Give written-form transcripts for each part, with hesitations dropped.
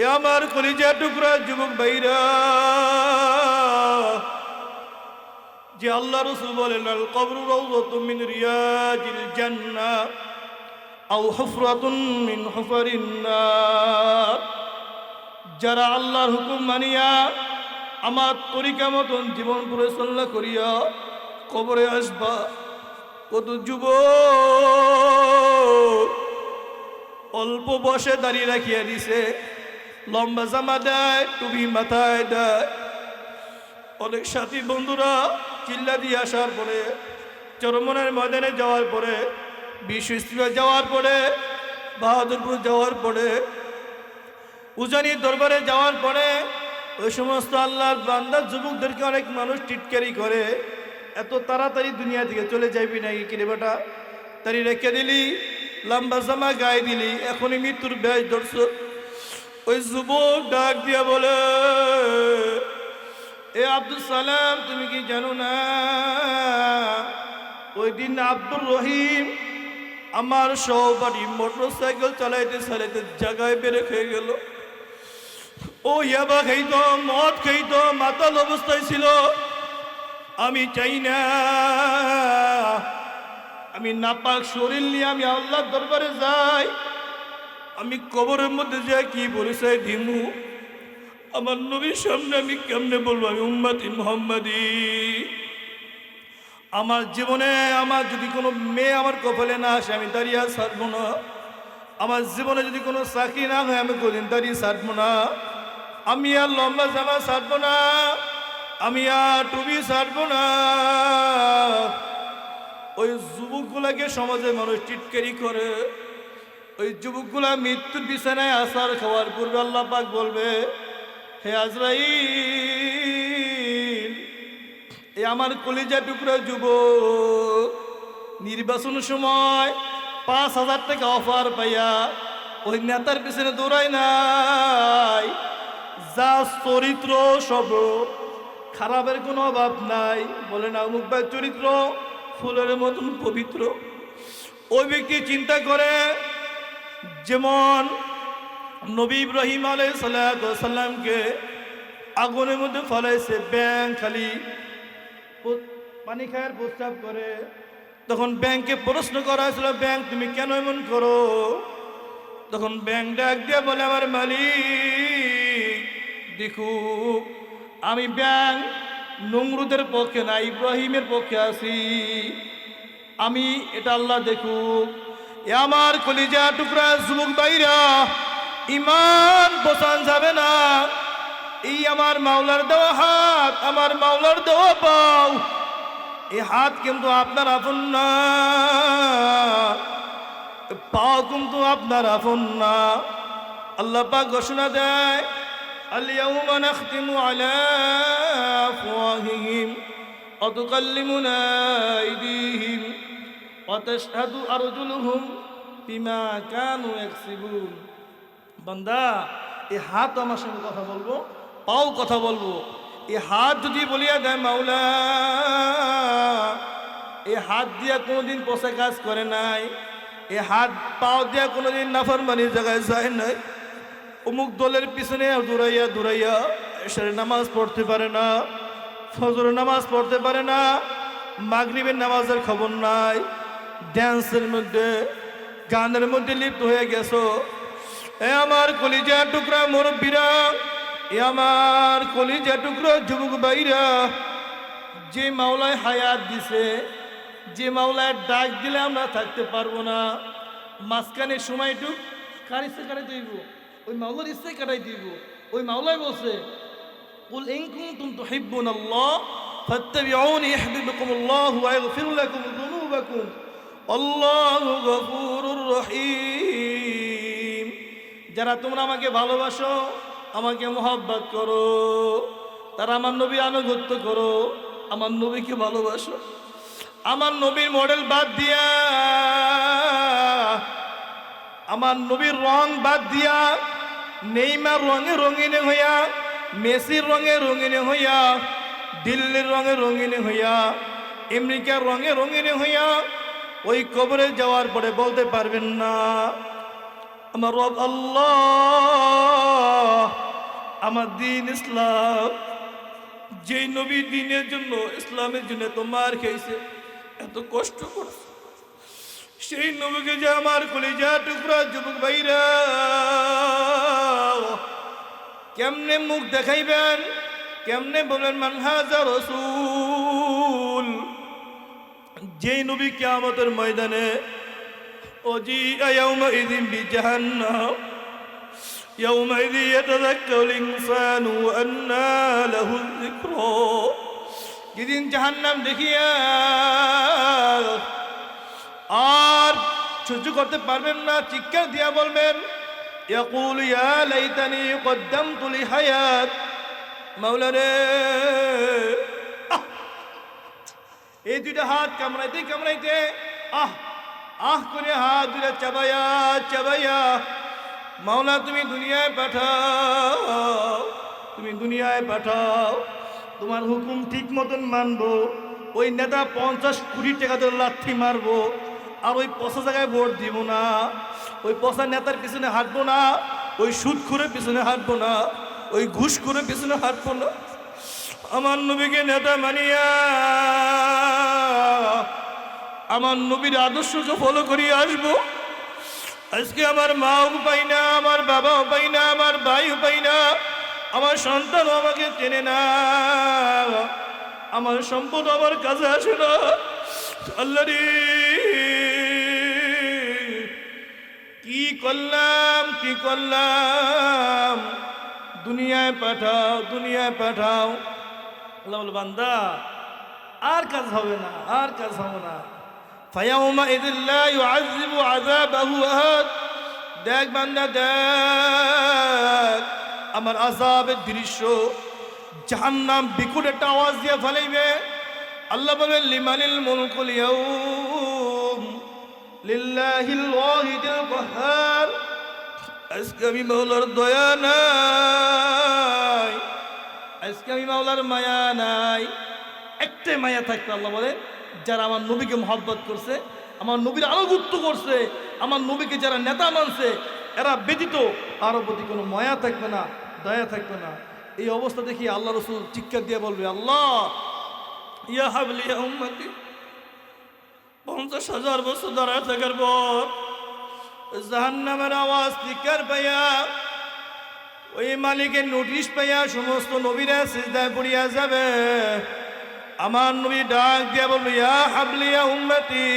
এ আমার কলিজা টুকরা যুবক ভাইরা, যে আল্লাহ রাসূল বলেন আল কবরু রাউযাতুম মিন রিয়াজিল জান্নাহ আও হুফরাতুন মিন হুফারিন নার। যারা আল্লাহর হুকুম মানিয়া আমার তরিকা মতন জীবন পরিচালনা করিয়া কবরে আসবা, কত যুবক অল্প বয়সে দাঁড়িয়ে রাখিয়া দিছে, লম্বা জামা দেয়, টুপি মাথায় দেয়। অনেক সাথী বন্ধুরা চিল্লা দিয়ে আসার পরে, চরমনের ময়দানে যাওয়ার পরে, বিশ্ব ইস্তিমা যাওয়ার পরে, বাহাদুরপুর যাওয়ার পরে, উজানির দরবারে যাওয়ার পরে ওই সমস্ত আল্লাহর বান্দা যুবকদেরকে অনেক মানুষ টিটকারি করে, এত তাড়াতাড়ি দুনিয়া থেকে চলে যাইবি নাকি কিরে বেটা, তারি রেখে দিলি, লম্বা জামা গায়ে দিলি, এখনই মৃত্যুর ব্যাস ধরছ। ওই যুবক ডাক দিয়া বলে, এ আব্দুল সালাম, তুমি কি জানো না ওই দিন আব্দুর রহিম আমার সহপাঠী মোটর সাইকেল চালাইতে চালাইতে জায়গায় বেড়ে খেয়ে গেল। ও ইয়াবা খাইতো, মদ খাইতো, মাতাল অবস্থায় ছিল। আমি চাই না আমি নাপাক শরীর নিয়ে আমি আল্লাহর দরবারে যাই, আমি কবরের মধ্যে যাই কি পরিচয় দিমু? আমার নবীর সামনে আমি কেমনে বলবো আমি উম্মতি মুহাম্মাদি? আমার জীবনে আমার যদি কোনো মেয়ে আমার কপালে না আসে আমি দাঁড়িয়ে ছাড়বো না। আমার জীবনে যদি কোনো চাকরি না হয় আমি কোনদিন দাঁড়িয়ে ছাড়বো না। আমি আর লম্বা জামা ছাড়বো না, আমি আর টুপি ছাড়বো না। ওই যুবকগুলাকে সমাজে মানুষ টিটকারি করে। ওই যুবকগুলা মৃত্যুর বিছানায় আসার খাওয়ার পূর্বে আল্লাহ পাক বলবে, হে আজরাইল, এ আমার কলিজা টুকরা যুবক, নির্বাচন সময় 5,000 টাকা অফার পাইয়া ওই নেতার পিছনে দৌড়ায় নাই, যা চরিত্র সব খারাপের কোনো অভাব নাই। বলে না অমুক ভাই চরিত্র ফুলের মতন পবিত্র। ওই ব্যক্তি চিন্তা করে, যেমন নবী ইব্রাহিম আলাইহিস সালামকে আগুনের মধ্যে ফলাইছে, ব্যাং খালি পানি খায়ের প্রস্তাব করে। তখন ব্যাংকে প্রশ্ন করা হয়েছিল, ব্যাংক তুমি কেন এমন করো? তখন ব্যাংক ডাক দিয়ে বলে, আমার মালিক দেখুক, আমি ব্যাংক নমরুদের পক্ষে না, ইব্রাহিমের পক্ষে আছি। আমি এটা আল্লাহ দেখুক। এ আমার কলিজা টুকরা যুবক ভাইরা, ইমান বসান যাবে না। এই আমার মাওলার দেওয়া হাত, আমার মাওলার দেওয়া পাও, এই হাত কিন্তু আপনার আপন না, পাও কিন্তু আপনার আপন না। আল্লাহ পাক ঘোষণা দেয়, আল-ইয়াউমা নাখতিমু আলা আফওয়াহিহিম ওয়া তুকাল্লিমুনা আইদিহিম ওয়া তাশহাদু আরজুলুহুম বিমা কানু ইয়াকসিবুন। বান্দা, এই হাত আমার সঙ্গে কথা বলবো, পাও কথা বলবো। এই হাত যদি বলিয়া দেয় মাওলা, এই হাত দিয়া কোনোদিন পোষা কাজ করে নাই, এই হাত পাও দিয়া কোনোদিন নাফরমানির জায়গায় যায় নাই, অমুক দলের পিছনে দৌড়াইয়া দৌড়াইয়া এশারের নামাজ পড়তে পারে না, ফজরের নামাজ পড়তে পারে না, মাগরিবের নামাজের খবর নাই, ড্যান্সের মধ্যে গানের মধ্যে লিপ্ত হয়ে গেছো। এ আমার কলিজা টুকরা মুরব্বীরা, এ আমার কলিজা টুকরা যুবক ভাইরা, যে মাওলায় হায়াত দিছে, যে মাওলায় ডাক দিলে আমরা থাকতে পারবো না, মাঝখানে সময়টুক কার ইচ্ছে কাটাই দিব, ওই মাওলার ইচ্ছাই কাটাই দিব। ওই মাওলাই বলছে, কুল ইন কুনতুম তুহিব্বুনাল্লাহ ফাত্তাবিউনি ইউহিব্বুকুমুল্লাহু ওয়া ইয়াগফির লাকুম যুনুবাকুম আল্লাহু গফুরুর রহিম। যারা তোমরা আমাকে ভালোবাসো, আমাকে মোহাব্বত করো, তারা আমার নবী আনুগত্য করো, আমার নবীকে ভালোবাসো। আমার নবীর মডেল বাদ দিয়া, আমার নবীর রং বাদ দিয়া, নেইমার রঙে রঙিনে হইয়া, মেসির রঙে রঙিনে হইয়া, দিল্লির রঙে রঙিনে হইয়া, আমেরিকার রঙে রঙিনে হইয়া ওই কবরে যাওয়ার পরে বলতে পারবেন না আমার রব আল্লাহ, আমার দিন ইসলাম, যেই নবী দিনের জন্য, ইসলামের জন্য তোমার খেয়েছে, এত কষ্ট করছে, সেই নবীকে যে আমার কলিজা টুকরা যুবক ভাইরা কেমনে মুখ দেখাইবেন, কেমনে বলেন মান হাযা রাসূল, যেই নবী কিয়ামতের ময়দানে ওয়াজিআ ইয়াওমাইযিন বিজাহান্নাম ইয়াওমাইযি ইয়াতাযাক্কারুল ইনসানু ওয়া আন্না লাহুল যিকরা, যেদিন জাহান্নাম দেখিয়া আর সহ্য করতে পারবেন না, চিৎকার দিয়া বলবেন ইয়াকুল ইয়া লাইতানি কদ্দামতু লি হায়াত, মাওলা রে, এই দুইটা হাত কামড়াইতে কামড়াইতে আহ আহ করে হাত দুইটা চাবাইয়া চাবাইয়া মাওলা তুমি দুনিয়ায় পাঠাও, তুমি দুনিয়ায় পাঠাও, তোমার হুকুম ঠিক মতন মানবো, ওই নেতা 50 কোটি টাকা ধরে লাথি মারবো, আর ওই পচা জায়গায় ভোট দিব না, ওই পচা নেতার পিছনে হাঁটবো না, ওই সুদ করে পিছনে হাঁটবো না, ওই ঘুষ করে পিছনে হাঁটবো না, আমার নবীকে নেতা মানিয়া আমার নবীর আদর্শ ফলো করিয়ে আসবো। আজকে আমার মাও পাই না, আমার বাবাও পাই না, আমার ভাইও পাই না, আমার সন্তানও আমাকে চেনে না, আমার সম্পদ আমার কাছে আসে না। আল্লাহ রে, কি করলাম কি করলাম, দুনিয়ায় পাঠাও দুনিয়ায় পাঠাও। আল্লাহ বলে বান্দা আর কাজ হবে না, আর কাজ হবে না। ফায়াউমাইযিন লা ইউআযযিবু আযাবাহু আহাদ, দেখ বান্দা দেখ আমার আযাবের দৃশ্য, জাহান্নাম বিকট একটা আওয়াজ দিয়ে ফেলাইবে। আল্লাহ বলেন লিমানিল মুলকুল ইয়াউম লিল্লাহিল ওয়াহিদিল কাহ্হার, আজকে আমি মাওলার দয়া নাই, আজকে আমি মাওলার মায়া নাই। একটাই মায়া থাকবে, আল্লাহ বলে যারা আমার নবীকে মহব্বত করছে, আমার নবীর আনুগত্য করছে, আমার নবীকে যারা নেতা মানছে, এরা ব্যতীত কারো প্রতি কোনো মায়া থাকবে না, দয়া থাকবে না। এই অবস্থা দেখি আল্লাহ রসুল চিৎকার দিয়ে বলবে আল্লাহ ইয়া হাবলি ইয়া উম্মতি, 50,000 বছর দাঁড়ায় থাকার পর জাহান্নামের আওয়াজ চিৎকার পাইয়া, ওই মালিকের নোটিশ পাইয়া সমস্ত নবীরা সিজদায় পড়িয়া যাবে। আমার নবী ডাক দিয়া বলবে ইয়া হাবলি ইয়া উম্মতি,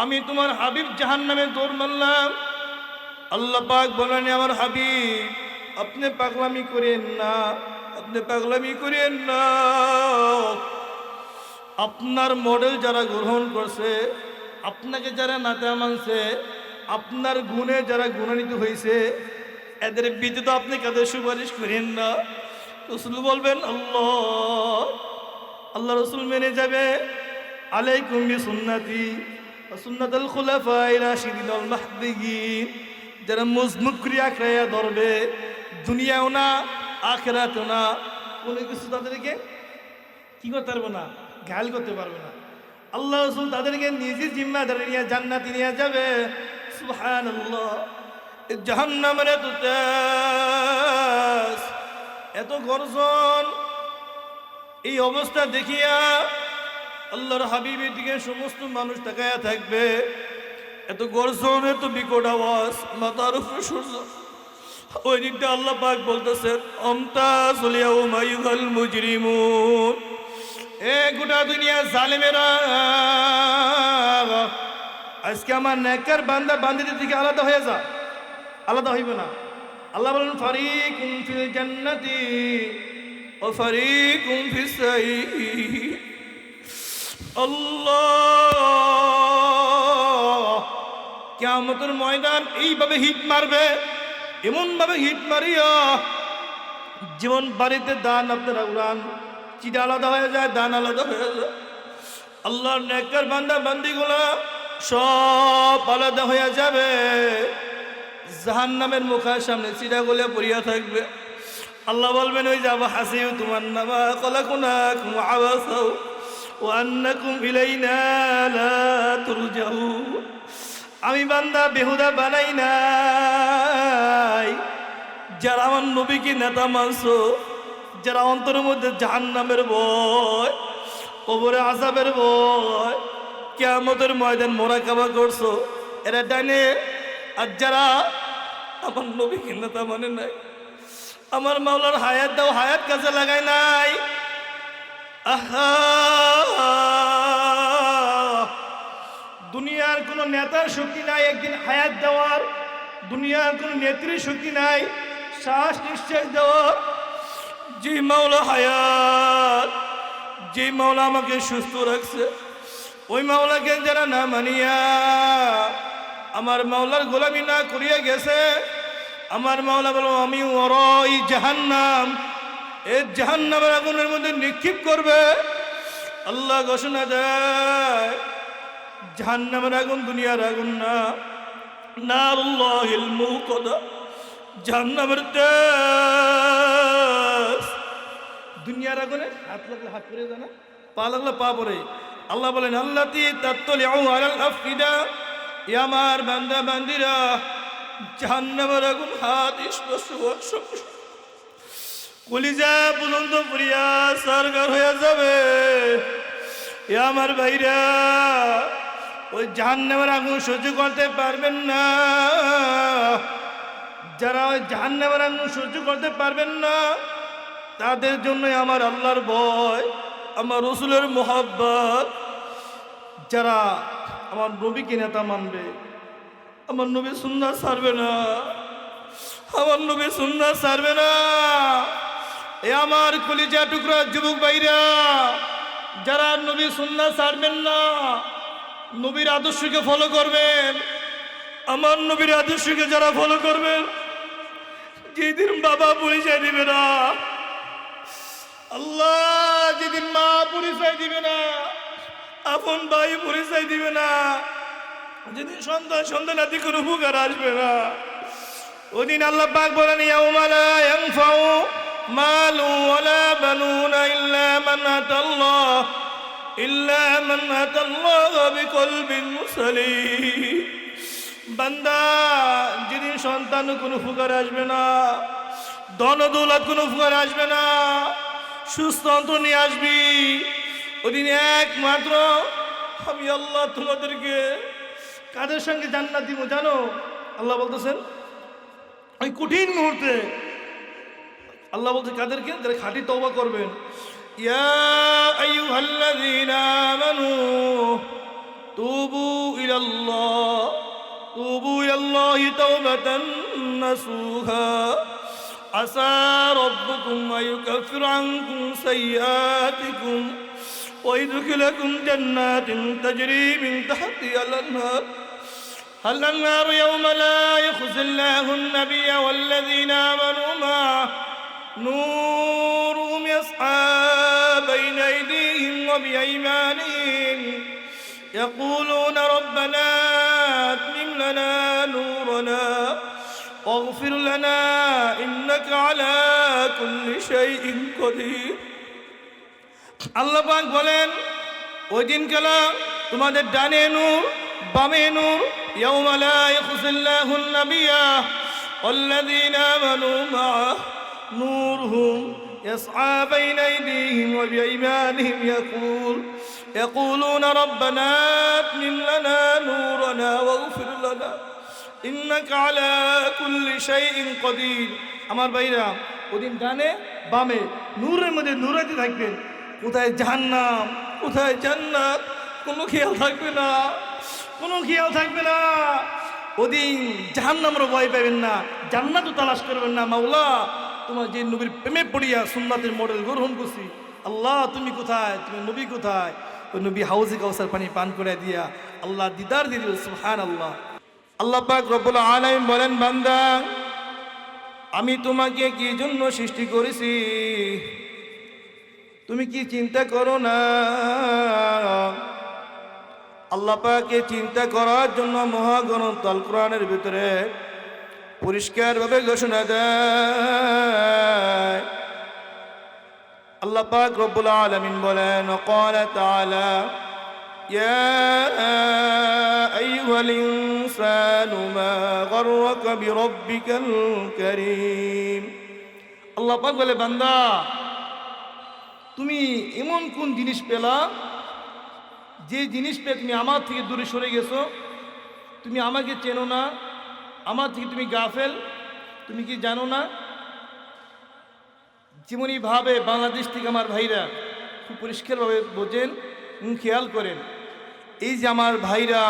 আমি তোমার হাবিব জাহান্নামে দৌড় মারলাম। আল্লাহ পাক বলেন আমার হাবিব আপনি পাগলামি করেন না, আপনি পাগলামি করেন না, আপনার মডেল যারা গ্রহণ করছে, আপনাকে যারা নাতা মানছে, আপনার গুণে যারা গুণান্বিত হয়েছে, এদের ব্যতীত আপনি কাদের সুপারিশ করেন না। রসুল বলবেন আল্লাহ, আল্লাহ রসুল মেনে যাবে আলাইকুম বিসুন্নতি ওয়া সুন্নাতুল খুলাফায়ে রাশিদিনুল মাহদিয়িন, যারা মজবুত করে আঁকড়াইয়া ধরবে, দুনিয়াও না আখিরাতেও না কোনো কিছু তাদেরকে কি করতে পারবে না, ঘায়াল করতে পারবে না। আল্লাহ রসুল তাদেরকে নিজে জিম্মাদারি নিয়ে জান্নাতে নিয়ে যাবে। সুবহানাল্লাহ। জাহান্নামের এত তেজ, এত গর্জন, এই অবস্থা দেখিয়া আল্লাহর হাবিবের দিকে সমস্ত মানুষ তাকায়া থাকবে। এত গর্জন, এত বিকট আওয়াজ, মাথার উপর সূর্য। ওই দিকটা আল্লাহ পাক বলতেছেন আমতাজুল ইয়াউমা আইয়ুহাল মুজরিমুন, এ গোটা দুনিয়া জালেমেরা, আজকে আমার নেককার বান্দা বান্দীদের দিকে আলাদা হয়ে যা, আলাদা হইবে না। আল্লাহ বলেন ফারিকুম ফিল জান্নাতি ওয়া ফারিকুম ফিস সাঈর। আল্লাহ কিয়ামতের ময়দান এইভাবে হিট মারবে, এমন ভাবে হিট মারিয়া যেমন বাড়িতে দান আপনারা উড়ান, চিটা আলাদা হয়ে যায়, দান আলাদা হয়ে যায়। আল্লাহর নেককার বান্দা বান্দিগুলা সব আলাদা হয়ে যাবে। জাহান্নামের মুখের সামনে চিটাগুলো পড়িয়া থাকবে। আল্লাহ বলবেন ওই যাবো হাসিউ তোমার নামা খলাকুনাকুম আবাসাও ওয়া আন্নাকুম ইলাইনা লা তুরজাউন। আমি বান্দা বেহুদা বানাই নাই। যারা আমার নবীকে নেতা মানছো, যারা অন্তরের মধ্যে জাহান্নামের ভয়, কবরে আযাবের ভয়, কিয়ামতের ময়দান মোরাকাবা করছো, এরা ডাইনে। আর যারা আমার নবীকে নেতা মানে নাই, আমার মাওলার হায়াত দাও হায়াত কাজে লাগায় নাই। আহা, দুনিয়ার কোনো নেতার শক্তি নাই একদিন হায়াত দেওয়ার, দুনিয়ার কোনো নেত্রীর শক্তি নাই শ্বাস নিঃশ্বাস দেওয়ার। যে মাওলা হায়াত, যে মাওলা আমাকে সুস্থ রাখছে, ওই মাওলাকে যারা না মানিয়া আমার মাওলার গোলামি না করিয়া গেছে, আমার মাওলা বলো আমি ওরই জাহান্নাম, এই জাহান্নামের আগুনের মধ্যে নিক্ষেপ করবে। আল্লাহ ঘোষণা দেয়, জাহান্নামের আগুন দুনিয়ার আগুন না, নারুল্লাহিল মুকাদ্দা, জাহান্নামের তেজ। দুনিয়ার আগুনে হাত লাগলে হাত পড়ে যায় না, পা লাগলে পা পড়ে। আল্লাহ বলেন আল্লাতী তাত্তালিউ আলাল আফইদা, এ আমার বান্দা বান্দিরা, জাহান্নামের আগুন হাত স্পর্শ হওয়ার সঙ্গে কলিজা পর্যন্ত পুরিয়া সরকার হয়ে যাবে। এ আমার ভাইরা, ওই জাহান্নামের আগুন সহ্য করতে পারবেন না। যারা ওই জাহান্নামের আগুন সহ্য করতে পারবেন না, তাদের জন্য আমার আল্লাহর ভয়, আমার রসুলের মোহাব্বত। যারা আমার নবীকে নেতা মানবে, আমার নবী সুন্নাত ছাড়বে না, আমার নবী সুন্নাত ছাড়বে না। এ আমার কলিজা টুকরা যুবক ভাইরা, যারা নবী সুন্নাত ছাড়বেন না, নবীর আদর্শকে ফলো করবেন, আমার নবীর আদর্শকে যারা ফলো করবেন, যেদিন বাবা পরিচয় দিবে না, আল্লাহ যেদিন মা পরিচয় দিবে না, আপন ভাই পরিচয় দিবে না, যেদিন সন্তানাদি কোনো উপকার আসবে না, ওদিন আল্লাহ পাক বলেন ইয়াউমা লা ইয়ানফাউ মালু ওয়ালা বানুনা ইল্লা মান আতাল্লাহ বিকলবিন সালিম। বান্দা, যেদিন সন্তান কোনো উপকার আসবে না, ধন দৌলত কোনো উপকার আসবে না, সুস্থ অন্তর নিয়ে আসবি, ওদিন একমাত্র আমি আল্লাহ তোমাদেরকে কাদের সঙ্গে জান্নাত দিব জানো? আল্লাহ বলতেছেন ওই কঠিন মুহূর্তে আল্লাহ বলতে কাদেরকে? যারা খাঁটি তওবা করবেন। ইয়া আইয়ুহাল্লাযীনা আমানু তুবু ইলাল্লাহি তাওবাতান নাসুহা আসা রাব্বুকুম আইয়ুকাফিরু আনকুম সাইয়্যাতিকুম ওয়া ইদখিলাকুম জান্নাতিন তাজরি মিন তাহতিহাল আনহার النار يوم لا يخزي الله النبي والذين آمنوا معه نورهم يسعى بين أيديهم وبأيمانهم يقولون ربنا أتمم لنا نورنا واغفر لنا إنك على كل شيء قدير। আল্লাহ পাক বলেন ওই দিন কালা তোমাদের ডানে নূর বামে নূর। يوم لا يخزي الله النبي والذين آمنوا معه نورهم يسعى بين أيديهم وبأيمانهم يقولون ربنا أتمم لنا نورنا واغفر لنا إنك على كل شيء قدير। আমার ভাইরা, ওদিন ডানে বামে নূরের মধ্যে নূরাতে থাকবেন। কোথায় জাহান্নাম কোথায় জান্নাত কোনো খেয়াল থাকবে না, কোনো খেয়াল থাকবে না। ওদিন জাহান্নামেরও ভয় পাবেন না, জান্নাতও তালাশ করবেন না। মাওলা, তোমার যে নবীর প্রেমে পড়িয়া সুন্নাতের মডেল গ্রহণ করছি, আল্লাহ তুমি কোথায়, তুমি নবী কোথায়? ওই নবী হাউজে কাউসার পানি পান করে দিয়া আল্লাহ দিদার দিয়ে দিল। সুবহানাল্লাহ। আল্লাহ পাক রব্বুল আলামিন বলেন, বান্দা আমি তোমাকে কি জন্য সৃষ্টি করেছি তুমি কি চিন্তা করো না? আল্লাহ পাকে চিন্তা করার জন্য মহাগ্রন্থ আল কোরআনের ভিতরে পরিষ্কারভাবে ঘোষণা দেয়। আল্লাহ পাক রব্বুল আলামিন বলেন, ক্বালা তাআলা ইয়া আইয়ুহাল ইনসানু মা গাররাকা বিরাব্বিকাল কারীম। আল্লাহ পাক বলে, বান্দা তুমি এমন কোন জিনিস পেলা যে জিনিস পেয়ে তুমি আমার থেকে দূরে সরে গেছো? তুমি আমাকে চেনো না, আমার থেকে তুমি গাফেল। তুমি কি জানো না? যেমনইভাবে বাংলাদেশ থেকে আমার ভাইরা খুব পরিষ্কারভাবে বোঝেন এবং খেয়াল করেন, এই যে আমার ভাইরা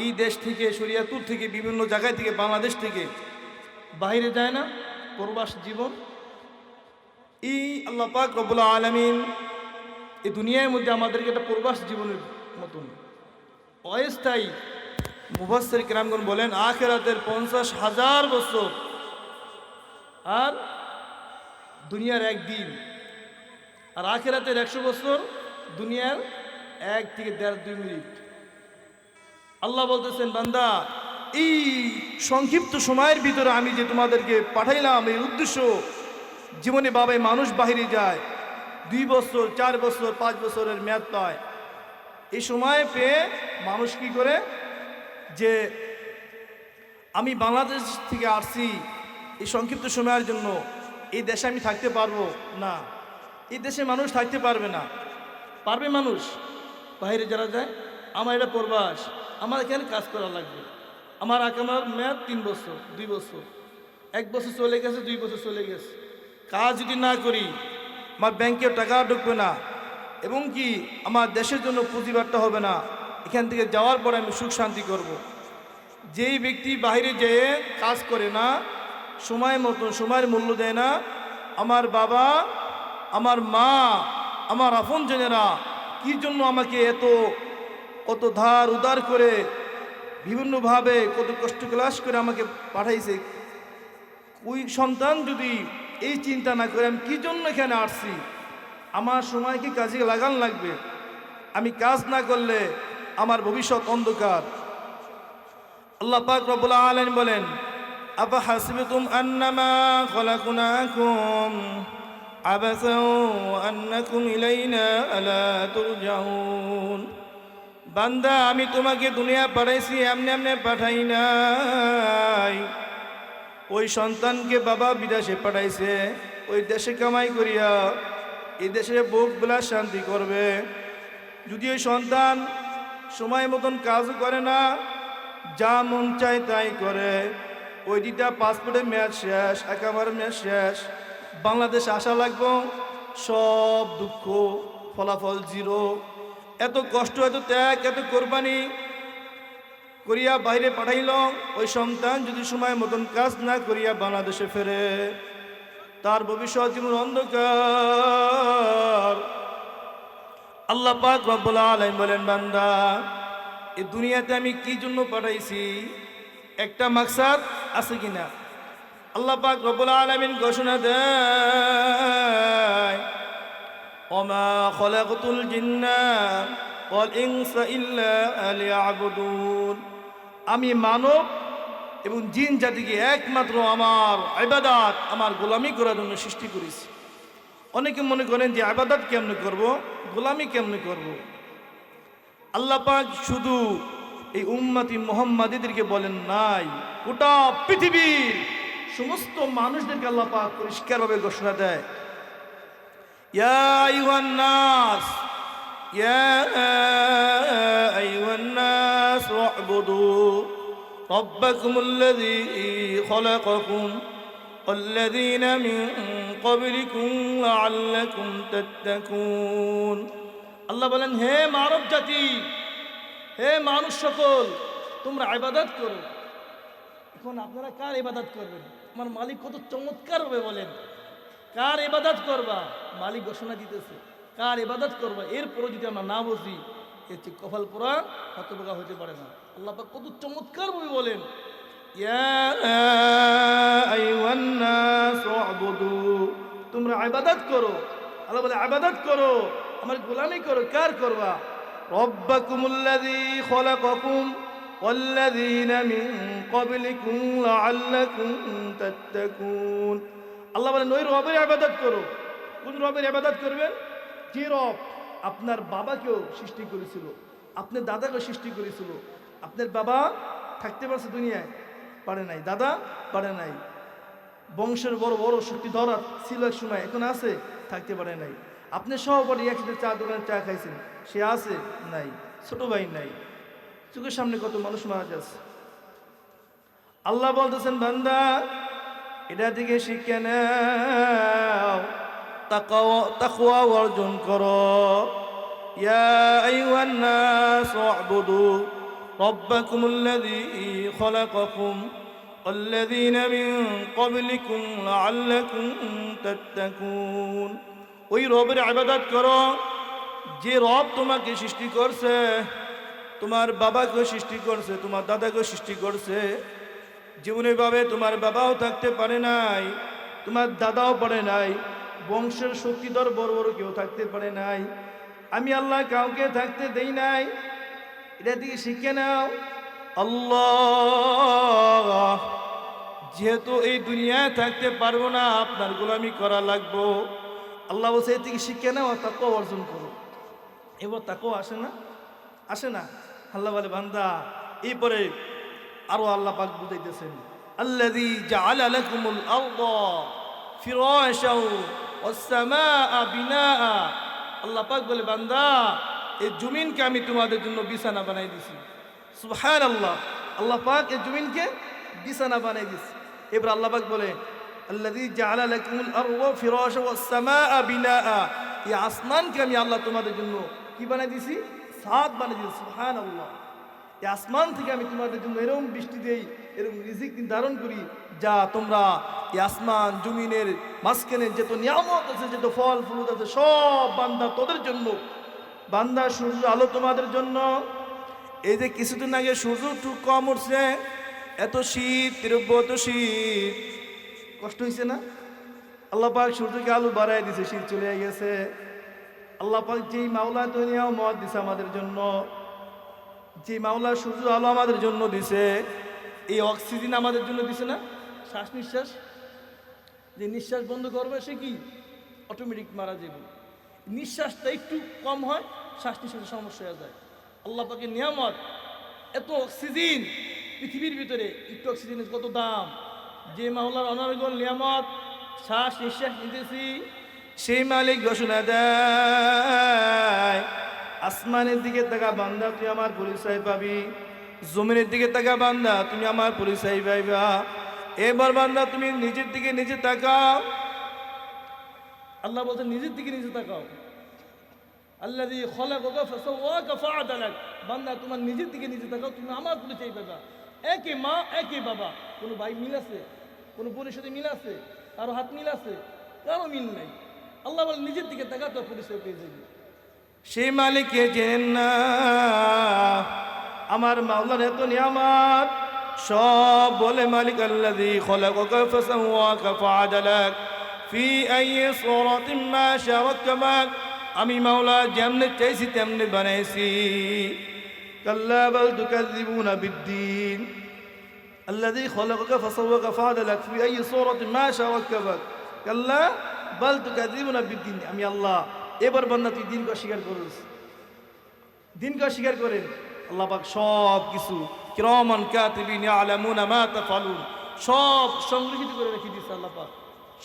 এই দেশ থেকে, শরিয়াতুর থেকে, বিভিন্ন জায়গায় থেকে, বাংলাদেশ থেকে বাইরে যায় না, প্রবাস জীবন। এই আল্লাহ পাক রব্বুল আলামিন এই দুনিয়ার মধ্যে আমাদেরকে একটা প্রবাস জীবনের মতন অস্থায়ী, মুফাসসির কিরামগণ বলেন আখিরাতের 50,000 বছর আর দুনিয়ার একদিন, আর আখিরাতের 100 বছর দুনিয়ার 1 থেকে 1.5-2 মিনিট। আল্লাহ বলতেছেন, বান্দা এই সংক্ষিপ্ত সময়ের ভিতরে আমি যে তোমাদেরকে পাঠাইলাম, এই উদ্দেশ্য জীবনে বাবাই মানুষ বাহিরে যায় 2 বছর, 4 বছর, 5 বছরের মেয়াদ পায়। এই সময় পেয়ে মানুষ কি করে যে আমি বাংলাদেশ থেকে আসছি এই সংক্ষিপ্ত সময়ের জন্য, এই দেশে আমি থাকতে পারবো না। এই দেশে মানুষ থাকতে পারবে না। পারবে মানুষ? বাইরে যারা যায়, আমার এটা প্রবাস, আমার এখানে কাজ করা লাগবে, আমার আকামার মেয়াদ 3 বছর, 2 বছর, 1 বছর চলে গেছে, 2 বছর চলে গেছে, কাজ যদি না করি আমার ব্যাংকেও টাকা ঢুকবে না, এবং কি আমার দেশের জন্য পুঁজিবারটা হবে না। এখান থেকে যাওয়ার পরে আমি সুখ শান্তি করব। যেই ব্যক্তি বাইরে যেয়ে কাজ করে না, সময় মতন সময়ের মূল্য দেয় না, আমার বাবা, আমার মা, আমার আপনজনেরা কি জন্য আমাকে কত ধার উদার করে বিভিন্নভাবে কত কষ্ট ক্লাস করে আমাকে পাঠাইছে, ওই সন্তান যদি এই চিন্তা না করে আমি কি জন্য এখানে আসছি, আমার সময় কি কাজে লাগান লাগবে, আমি কাজ না করলে আমার ভবিষ্যৎ অন্ধকার। আল্লাহ পাক রব্বুল আলামিন বলেন, আফা হাসিবতুম আন্নামা খলাকনাকুম আবাসাও ওয়া আন্নাকুম ইলাইনা লা তুরজাউন। বান্দা আমি তোমাকে দুনিয়া পাঠাইছি, এমনি এমনি পাঠাই নাই। ওই সন্তানকে বাবা বিদেশে পাঠাইছে, ওই দেশে কামাই করিয়া এই দেশে ভোগ বিলাস শান্তি করবে। যদি ওই সন্তান সময় মতন কাজ করে না, যা মন চায় তাই করে, ওই দুটা পাসপোর্টের মেয়াদ শেষ, একেবারে মেয়াদ শেষ, বাংলাদেশ আসা লাগবো, সব দুঃখ, ফলাফল জিরো। এত কষ্ট, এত ত্যাগ, এত কোরবানি করিয়া বাইরে পাঠাইল, ওই সন্তান যদি সময় মতন কাজ না করিয়া বাংলাদেশে ফেরে, তার ভবিষ্যৎ জীবন অন্ধকার। আল্লাহ পাক রব্বুল আলামিন বলেন, বান্দা এই দুনিয়াতে আমি কি জন্য পাঠাইছি, একটা মাকসাদ আছে কিনা? আল্লাহ পাক রব্বুল আলামিন ঘোষণা দেয়, ওমা খলাকতুল জিন্না ওয়াল ইনসা ইল্লা লিয়াবুদুন। আমি মানব এবং জিন জাতিকে একমাত্র আমার ইবাদত, আমার গোলামি করার জন্য সৃষ্টি করেছি। অনেকে মনে করেন যে ইবাদত কেমনে করব, গোলামি কেমনে করব। আল্লাহ পাক শুধু এই উম্মতি মুহাম্মাদীদেরকে বলেন নাই, গোটা পৃথিবীর সমস্ত মানুষদেরকে আল্লাহ পাক পরিষ্কারভাবে ঘোষণা দেয়, ইয়া আইয়ুহান নাস, ইয়া আইয়ুহান নাস উ'বুদু রাব্বাকুমুল্লাযী খলাকাকুম ওয়াল্লাযীনা মিন ক্বাবলিকুম লাআল্লাকুম তাত্তাকুন। আল্লাহ বলেন, হে মানব জাতি, হে মানুষ সকল, তোমরা ইবাদত করো। এখন আপনারা কার ইবাদত করবেন? আমার মালিক কত চমৎকার ভাবে বলেন, কার ইবাদত করবা? মালিক ঘোষণা দিতেছে কার ইবাদত করবা। এরপরও যদি আমরা না বুঝি, এর চেয়ে কপাল পোড়া হতভাগা হতে পারে না। আল্লাহ পাক কত চমৎকার ভাবে বলেন, ইয়া আইয়ুহান নাস উ'বুদু, তোমরা ইবাদত করো। আল্লাহ বলে ইবাদত করো, আমার গোলামি করো। কার করবা? রব্বাকুমুল্লাযী খলাকাকুম ওয়াল্লাযীনা মিন ক্বাবলিকুম লাআল্লাকুম তাত্তাকুন। আল্লাহ বলেন, ওই রবের ইবাদত করো। কোন রবের ইবাদত করবেন? যে রব আপনার বাবাকেও সৃষ্টি করেছিল, আপনার দাদাকে সৃষ্টি করেছিল, আপনার বাবা থাকতে পারছে দুনিয়ায়, পারে নাই, দাদা পারে নাই, বংশের বড় বড় শক্তিধর ছিল এক সময়, এখন আছে, থাকতে পারে নাই। আপনি সহপাঠী একসাথে চা দোকানে চা খাইছেন, সে আছে নাই, ছোট ভাই নাই, চোখের সামনে কত মানুষ মারা যাচ্ছে। আল্লাহ বলতেছেন বান্দা এটা থেকে শিক্ষা নাও, তাকওয়া অর্জন করো। ইয়া আইয়ুহান নাস উ'বুদু রাব্বাকুমুল্লাযী খালাকাকুম ওয়াল্লাযীনা মিন ক্বাবলিকুম লাআল্লাকুম তাত্তাকুন। ওই রবের ইবাদত করো যে রব তোমাকে সৃষ্টি করছে, তোমার বাবাকে সৃষ্টি করছে, তোমার দাদাকে সৃষ্টি করছে। জীবনে ভাবে তোমার বাবাও থাকতে পারে নাই, তোমার দাদাও পারে নাই, বংশের শক্তিধর বড় বড় কেউ থাকতে পারে নাই, আমি আল্লাহ কাউকে থাকতে দেই নাই। এটা দিকে শিখে নাও। আল্লাহ যেহেতু এই দুনিয়ায় থাকতে পারবো না, আপনার গোলামি করা লাগবো। আল্লাহ বলছে এর থেকে শিখে নাও, তাকওয়া অর্জন করো। এবার তাকওয়া আসে না, আসে না। আল্লাহ বলে বান্দা, এরপরে আরো আল্লাহ পাক বুঝাইতেছেন, আল্লাযী জাআলা লাকুমুল আরদা ফিরাশাও ওয়াস সামাআ বিনাআ। আল্লাহ পাক বলে বান্দা এই জমিনকে আমি তোমাদের জন্য বিছানা বানাই দিছি। সুবহানাল্লাহ, আল্লাহ পাক এই জমিনকে বিছানা বানাই দিছে। এবার আল্লাহ পাক বলে আল্লাযী জাআলা লাকুমুল আরদা ফিরাশাও ওয়াস সামাআ বিনাআ, এই আসমানকে আমি আল্লাহ তোমাদের জন্য কি বানাই দিছি? ছাদ বানাই দিছি। সুবহানাল্লাহ, এই আসমান থেকে আমি তোমাদের জন্য এরকম বৃষ্টি দেই, এরকম রিজিক ধারণ করি, যা তোমরা এই আসমান জমিনের মাঝখানে যত নিয়ামত আছে, যত ফল ফুল আছে, সব বান্দা তোদের জন্য। বান্দা সূর্য আলো তোমাদের জন্য। এই যে কিছুদিন আগে সূর্য একটু কম উঠছে, এত শীত, তীব্র এত শীত, কষ্ট হয়েছে না? আল্লাহ পাক সূর্যকে আলো বাড়াই দিছে, শীত চলে গেছে। আল্লাহ পাক যেই মাওলা দুনিয়াও মত দিছে আমাদের জন্য, যে মাওলা সূর্য আলো আমাদের জন্য দিছে, এই অক্সিজেন আমাদের জন্য দিছে না? শ্বাস নিঃশ্বাস, যে নিঃশ্বাস বন্ধ করবে সে কি অটোমেটিক মারা যাবে। নিঃশ্বাসটা একটু কম হয়, শ্বাস নিঃশ্বাসের সমস্যা হয়ে যায়। আল্লাহ পাকের নিয়ামত, এত অক্সিজেন পৃথিবীর ভিতরে, একটু অক্সিজেনের কত দাম। যে মাওলার অনারগল নিয়ামত, শ্বাস নিঃশ্বাস নিতেছি, সেই মালিক ঘোষণা দেয়, আসমানের দিকে তাকা বান্দা তুই আমার পরিচয় পাবি, জমিনের দিকে তাকা বান্দা তুমি আমার পরিচয় পাইবা। এবার বান্দা তুমি নিজের দিকে নিজে তাকাও। আল্লাহ বলতে নিজের দিকে নিজে তাকাও। আল্লাযী খালাকাকা ফাসাওয়াকা ফাআদালাক, বান্দা তোমার নিজের দিকে নিজে তাকাও, তুমি আমার পরিচয় পাইবা। একে মা একে বাবা, কোনো ভাই মিল আছে? কোনো বোনের সাথে মিল আছে? কারো হাত মিল আছে? কারো মিল নাই। আল্লাহ বলে নিজের দিকে তাকা, তো পরিচয় পেয়ে যাবে। সেই মালিককে জেনেন না, আমার মাওলার এত নিয়ামত সব বলে মালিক আল্লাযী খালাকাকা ফাসাওয়াকা ফাআদালাক ফি আইয়ি সূরাতিন মা শাআ রাক্কাবাক, আমি মাওলা যেমনে চাইছি তেমনে বানাইছি। কাল্লা বাল তুকাযযিবুনা বিদ্দীন, আল্লাযী খালাকাকা ফাসাওয়াকা ফাআদালাক ফি আইয়ি সূরাতিন মা শাআ রাক্কাবাক, কাল্লা বাল তুকাযযিবুনা বিদ্দীন। আমি আল্লাহ, এবার বান্দা তুই দিনকে অস্বীকার করিস, দিনকে অস্বীকার করেন। আল্লাহ পাক সব কিছু কিরামান কাতিবিন ইয়ালামুনা মা তাফআলুন, সব সংরক্ষিত করে রেখে দিয়েছে আল্লাহ পাক।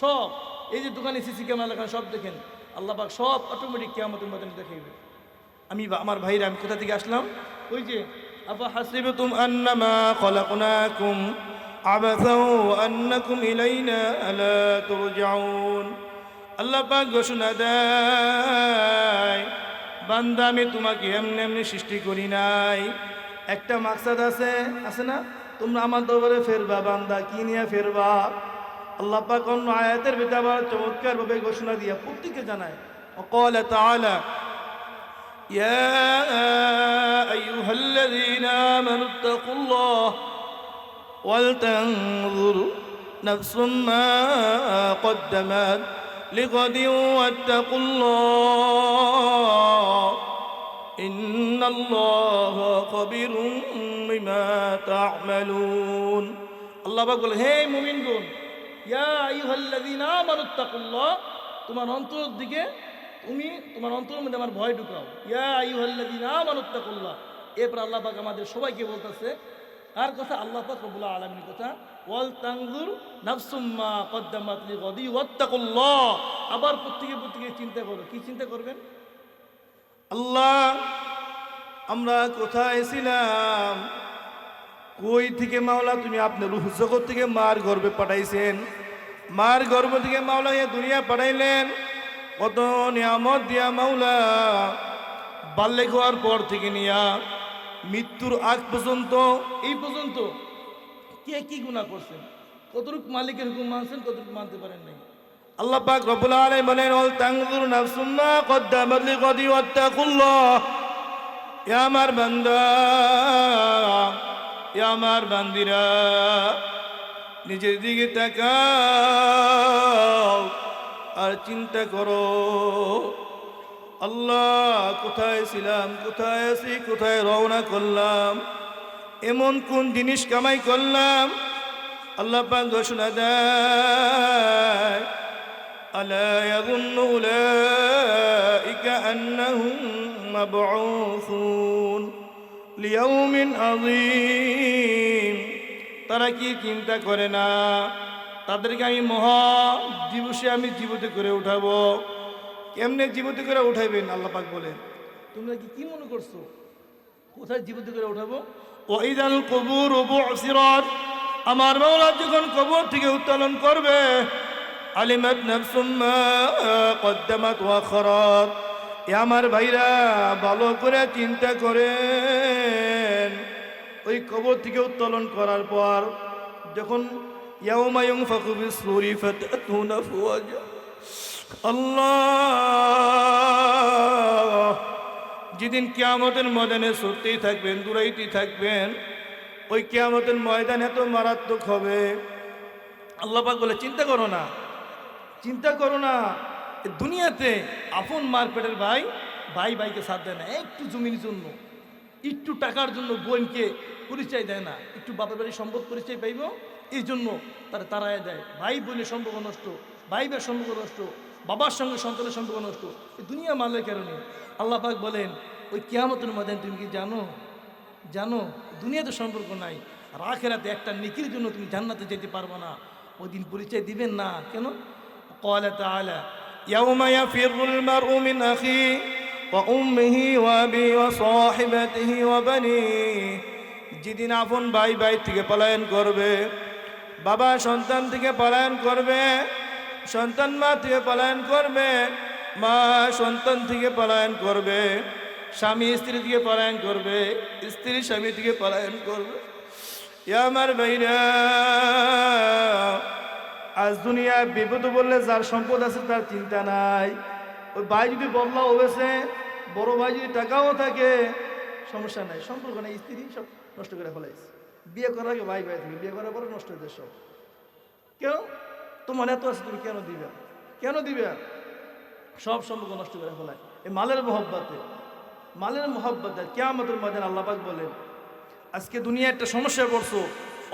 সব এই যে দোকানে সিসি ক্যামেরা লাগানো, সব দেখেন আল্লাহ পাক সব অটোমেটিক কিয়ামতের ময়দানে দেখাইবে। আমি আমার ভাইরা, আমি কোথা থেকে আসলাম? ওই যে আফা হাসিবতুম আন্নামা খালাকনাকুম আবাসা ওয়া আন্নাকুম ইলাইনা লা তুরজাউন। আল্লাহ পাক ঘোষণা দেয়, বান্দা আমি তোমাকে এমনি এমনি সৃষ্টি করি নাই, একটা মাকসাদ আছে, আছে না? তোমরা আমার দরবারে ফেরবা, বান্দা কি নিয়ে ফেরবা? আল্লাহ পাক অন্য আয়াতের ভিতরে আবার চমৎকার ভাবে ঘোষণা দিয়া প্রত্যেককে জানায়, وقال تعالى يا أيها الذين آمنوا اتقوا الله ولتنظر نفس ما قدمت لغد واتقوا الله إن الله خبير بما تعملون। আল্লাহ পাক বলে, হে মুমিনগণ, ইয়া আইয়ুহাল্লাযীনা আমানু তাকুল্লাহ, তোমার অন্তরের দিকে তুমি তোমার অন্তরের মধ্যে আমার ভয় ঢুকাও। ইয়া আইয়ুহাল্লাযীনা আমানুত্তাকুল্লাহ। এরপর আল্লাহ পাক আমাদের সবাইকে বলতেছে, আর কথা আল্লাহ পাক রব্বুল আলামিনের কথা, ওয়াল তানজুর নাফসুম মা কদ্দামাত লিগাদি ওয়াত্তাকুল্লাহ। আবার প্রত্যেকে চিন্তা করো। কি চিন্তা করবেন? আল্লাহ, আমরা কোথায় ছিলাম? কই থেকে মাওলা তুমি আপনার রূহ জগৎ থেকে মার গর্ভে পাঠাইছেন, মার গর্ভ থেকে মাওলা এ দুনিয়া পাঠাইলেন। কত নিয়ামত দিয়া মাওলা বাল্যে হওয়ার পর থেকে নিয়া মৃত্যুর আগ পর্যন্ত, এই পর্যন্ত কে কি গুনাহ করছেন, কতটুকু মালিকের হুকুম মানছেন, কতটুকু মানতে পারেন নাই। আল্লাহ পাক রব্বুল আলামিন বলেন, ওয়াল তানজুর নাফসুম মা কদ্দামাত লিগাদি ওয়াত্তাকুল্লাহ। ইয়া আমার বান্দা, ইয়া আমার বান্দিরা, নিজের দিকে তাকাও আর চিন্তা করো, আল্লাহ কোথায় ছিলাম, কোথায় আছি, কোথায় রওনা করলাম, এমন কোন জিনিস কামাই করলাম। আল্লাহ পাক ঘোষণা দেয়, আলা ইয়াযুন্নু উলাইকা আন্নাহুম মাবউসুন লিয়াউমিন আযীম। তারা কি চিন্তা করে না তাদেরকে আমি মহা দিবসে আমি জীবিত করে উঠাবো? কেমনে জীবিত করে উঠাইবেন? আল্লাহ পাক বলেন, তোমরা কি মনে করছো কোথায় জীবিত করে উঠাবো? ওয়াইদাল কুবুর বু'সিরাত। আমার মাওলা যখন কবর থেকে উত্তোলন করবে, আলিমাত নাফসুম মা কদ্দামাত ওয়া আখরাত। আমার ভাইরা ভালো করে চিন্তা করেন, ওই কবর থেকে উত্তোলন করার পর যখন ইয়াউমা ইউনফাখু ফিস-সূরি ফাতাতুনা আফওয়াজা, আল্লাহ, যেদিন কিয়ামতের ময়দানে ছুটতেই থাকবেন, দৌড়াইতেই থাকবেন, ওই কিয়ামতের ময়দান এত মারাত্মক হবে। আল্লাহ পাক বলে, চিন্তা করো না, চিন্তা করো না। দুনিয়াতে আপন মারপেটের ভাই ভাইকে সাথ দেয় না, একটু জমির জন্য, একটু টাকার জন্য বোনকে পরিচয় দেয় না, একটু বাবার বাড়ির সম্পদ পরিচয় পাইব এই জন্য তারা তাড়ায় দেয়। ভাই বোনের সম্পর্ক নষ্ট, ভাই ভাইয়ের সম্পর্ক নষ্ট, বাবার সঙ্গে সন্তানের সম্পর্ক নষ্ট, এই দুনিয়া মালের কারণে। আল্লাহ পাক বলেন, ওই কিয়ামতের ময়দানে তুমি কি জানো দুনিয়াতে সম্পর্ক নাই, আর আখিরাতে একটা নেকির জন্য তুমি জান্নাতে যেতে পারবে না। ওই দিন পরিচয় দিবেন না কেন? ক্বালা তাআলা, ইয়াউমা ইয়াফিরুল মারউ মিন আখিহি ওয়া উম্মিহি ওয়া আবিহি ওয়া সাহিবাতিহি ওয়া বানিহি। যেদিন আপন ভাই থেকে পলায়ন করবে, বাবা সন্তান থেকে পলায়ন করবে, সন্তান মা থেকে পলায়ন করবে, মা সন্তান থেকে পলায়ন করবে, স্বামী স্ত্রী থেকে পলায়ন করবে, স্ত্রী স্বামী থেকে পলায়ন করবে। আমার ভাইরা, আজ দুনিয়ায় বিপদ বললে যার সম্পদ আছে তার চিন্তা নাই। ওই ভাই যদি বদলাও হয়েছে, বড় ভাই যদি টাকাও থাকে, সমস্যা নাই, সম্পর্ক নাই, স্ত্রী সব নষ্ট করে ফেলাইছে। বিয়ে করার আগে ভাই থেকে, বিয়ে করার পরে নষ্ট হয়েছে সব। কেন? তোমার এত আছে, তুমি কেন দিবে? সব সম্পর্ক নষ্ট করে ফেলায় এই মালের মহব্বতে। কিয়ামতের ময়দানে আল্লাহ পাক বলেন, আজকে দুনিয়া একটা সমস্যায় পড়ছো,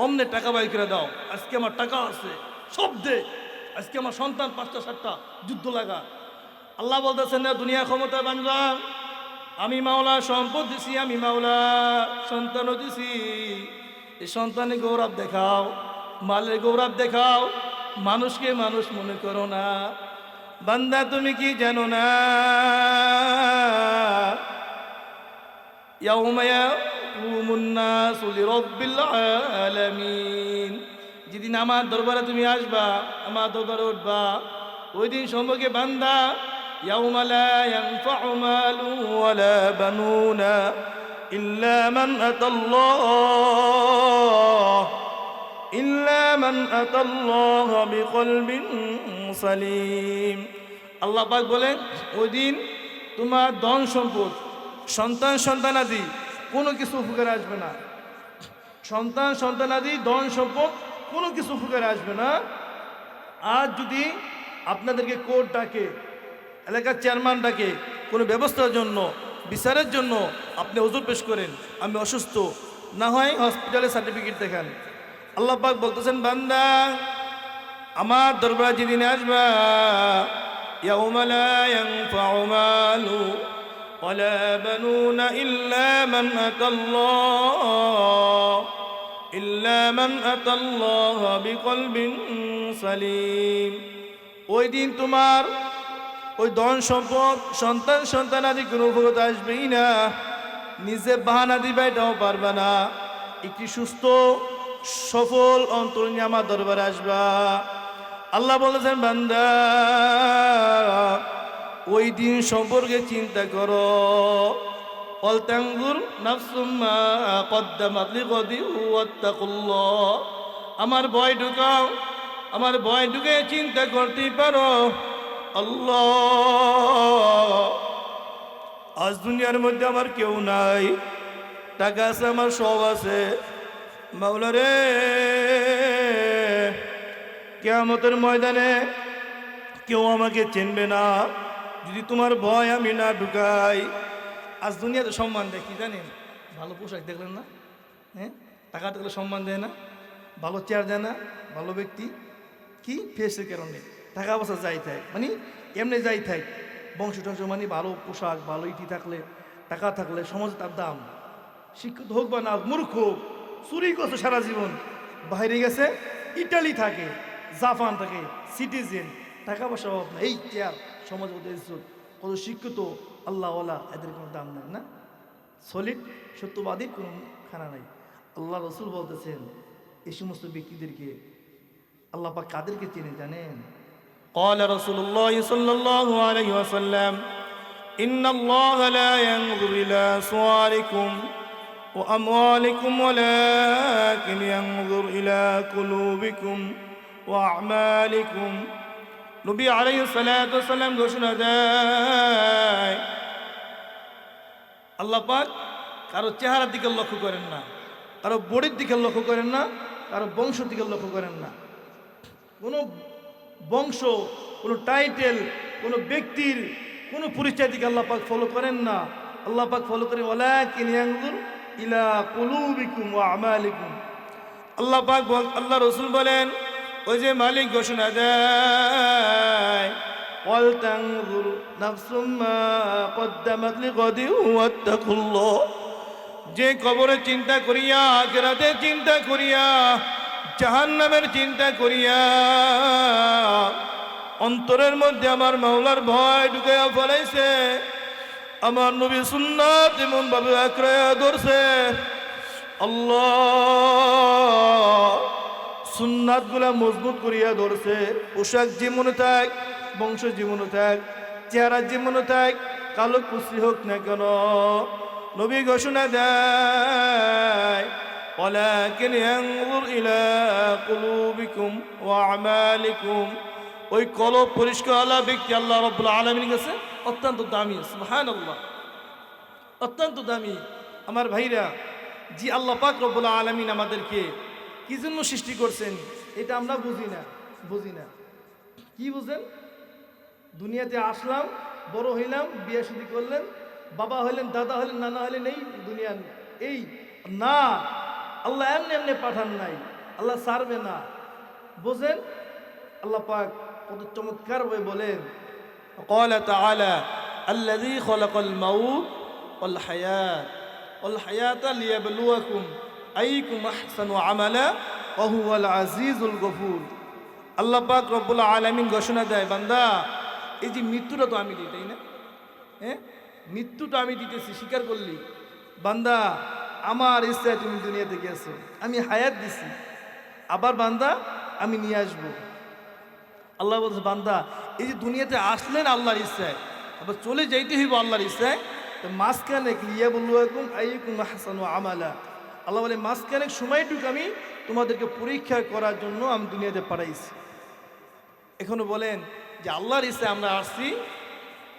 অমনে টাকা বাই করে দাও, আজকে আমার টাকা আছে সব দে, আজকে আমার সন্তান 5টা 7টা যুদ্ধ লাগা। আল্লাহ বলতেছেন না, দুনিয়া ক্ষমতা বাংলা, আমি মাওলা সম্পদ দিছি, আমি মাওলা সন্তানও দিছি, এই সন্তানের গৌরব দেখাও, মালের গৌরব দেখাও, মানুষকে মানুষ মনে করো না। বান্দা তুমি কি জানো না, ইয়াউমা ইয়াকুমুন নাসু লিরাব্বিল আলামিন। যেদিন আমার দরবারে তুমি আসবা, আমার দরবারে উঠবা, ওই দিন সম্পর্কে বান্দা, ইয়াউমা লা ইয়ানফাউ মালু ওয়ালা বানুনা ইল্লা মান আতাল্লাহ বিকলবিন সালিম। আল্লাহ পাক বলেন, ওই দিন তোমার ধন সম্পদ, সন্তানাদি কোনো কিছু উপকারে আসবে না। সন্তানাদি ধন সম্পদ কোনো কিছু উপকারে আসবে না। আর যদি আপনাদেরকে কোর্ট ডাকে, এলাকার চেয়ারম্যান ডাকে কোনো ব্যবস্থার জন্য, বিচারের জন্য, আপনি ওযর পেশ করেন, আমি অসুস্থ, না হয় হসপিটালে সার্টিফিকেট দেখান। আল্লাহ পাক বলতেছেন, বান্দা আমার দরবারে যেদিন আসবা, ইয়াউমা লা ইয়ানফাউ মালু ওয়ালা বানুনা ইল্লা মান আতাল্লাহ বিকলবিন সালিম। ওই দিন তোমার ওই ধন সম্পদ সন্তান আদি কোনো উপকার আসবেই না, নিজে বাহানা দিবা এটাও পারবা না। একটি সুস্থ সফল অন্তর নিয়ে আমার দরবারে আসবা। আল্লাহ বলেছেন বান্দা ওই দিন সম্পর্কে চিন্তা করো। ওয়ালতানজুর নাফসুম মা কদ্দামাত লিগাদিন ওয়াত্তাকুল্লাহ। আমার ভয় ঢুকাও, আমার ভয় ঢুকে চিন্তা করতে পারো আল্লাহ আজ দুনিয়ার মধ্যে আমার কেউ নাই, টাকা আছে, আমার সব আছে, মাওলা রে কিয়ামতের ময়দানে কেউ আমাকে চিনবে না যদি তোমার ভয় আমি না ঢুকাই। আজ দুনিয়াতে সম্মান দেয় কি জানেন? ভালো পোশাক দেখলেন না, হ্যাঁ, টাকা থাকলে সম্মান দেয় না, ভালো চেয়ার দেয় না, ভালো ব্যক্তি কি ফেসের কারণে টাকা পয়সা যাই থাক, মানে এমনি যাই থাক, বংশ টংশ মানে ভালো পোশাক ভালো ইটি থাকলে টাকা থাকলে সমাজে তার দাম। শিক্ষিত হোক বা না, মূর্খ চুরি করছে সারা জীবন, বাইরে গেছে, ইটালি থাকে, জাপান থাকে, সিটিজেন, টাকা পয়সা অভাব না, এই চেয়ার সমাজ কত ইজ্জত, কত শিক্ষিত আল্লাহওয়ালা, এদের কোনো দাম নাই না। সলিড সত্যবাদীর কোনো খানা নাই। আল্লাহ রসুল বলতেছেন এই সমস্ত ব্যক্তিদেরকে আল্লাহ পাক কাদেরকে চেনে জানেন? قال رسول الله صلى الله عليه وسلم إن الله لا ينظر إلى صوركم وأموالكم ولكن ينظر إلى قلوبكم وأعمالكم। নবী আলাইহিস সালাতু ওয়াস সালাম ঘোষণা দেয় আল্লাহ পাক কারো চেহারার দিকে লক্ষ্য করেন না, কারো বডির দিকে লক্ষ্য করেন না, কারো বংশের দিকে লক্ষ্য করেন না। কোনো বংশ, কোনো টাইটেল, কোনো ব্যক্তির কোনো পরিচয় দিকে আল্লাহ পাক ফলো করেন না। আল্লাহ পাক ফলো করেন ওয়ালাকিন ইয়ানজুর ইলা কুলুবিকুম ওয়া আমালিকুম। আল্লাহ পাক আল্লাহ রাসূল বলেন ওই যে মালিক ঘোষণা দেয় ওয়ালতানজুর নাফসুম মা কদ্দামাত লিগাদিন ওয়াত্তাকুল্লাহ। যে কবরে চিন্তা করিয়া, আখিরাতের চিন্তা করিয়া, জাহান্নামের চিন্তা করিয়া অন্তরের মধ্যে আমার মাওলার ভয় ঢুকাইয়া ফেলাইছে, আমার নবী সুন্নাত এমন ভাবে আঁকড়াইয়া ধরছে, আল্লাহ সুন্নাত গুলা মজবুত করিয়া ধরছে। পোশাক যেমনে থাক, বংশ যেমনে থাক, চেহারা যেমনে থাক, কালো কুচি হোক না কেন, নবী ঘোষণা দেয় ওয়ালাকিন ইয়ানজুর ইলা কুলুবিকুম ওয়া আমালিকুম। ওই কলব পরিষ্কার আলা ব্যক্তি আল্লাহ রাব্বুল আলামিনের কাছে অত্যন্ত দামি, সুবহানাল্লাহ, অত্যন্ত দামি। আমার ভাইরা, জি আল্লাহ পাক রব্বুল আলামিন আমাদেরকে কি জন্য সৃষ্টি করছেন এটা আমরা বুঝি না। কি বুঝেন? দুনিয়াতে আসলাম, বড় হইলাম, বিয়ে শাদী করলেন, বাবা হইলেন, দাদা হইলেন, নানা হইলেন, এই দুনিয়া এই না। আল্লাহ এমনি এমনি পাঠান নাই, আল্লাহ ছাড়বে না। বোঝেন? আল্লাহ পাক কত চমৎকার ভাবে বলেন قال تعالى الذي خلق الموت والحياة ليبلوكم أيكم أحسن عملا وهو العزيز الغفور। আল্লাহ পাক রব্বুল আলামিন ঘোষণা দেয় বান্দা এই যে মৃত্যুটা তো আমি দিই, তাই না? হ্যাঁ, মৃত্যুটা আমি দিতেছি, স্বীকার করলি বান্দা, আমার ইচ্ছায় তুমি দুনিয়াতে গেছো, আমি হায়াত দিছি, আবার বান্দা আমি নিয়ে আসবো। আল্লাহ বলছে বান্দা এই যে দুনিয়াতে আসলেন আল্লাহর ইচ্ছায়, আবার চলে যাইতে হইব আল্লাহর ইচ্ছায়, তো মাঝখানে লিয়াবলুয়াকুম আইয়ুকুম আহসানু আমালা। আল্লাহ বলে মাঝখানে সময়টুকু আমি তোমাদেরকে পরীক্ষা করার জন্য আমি দুনিয়াতে পাঠাইছি। এখনো বলেন যে আল্লাহর ইচ্ছায় আমরা আসছি,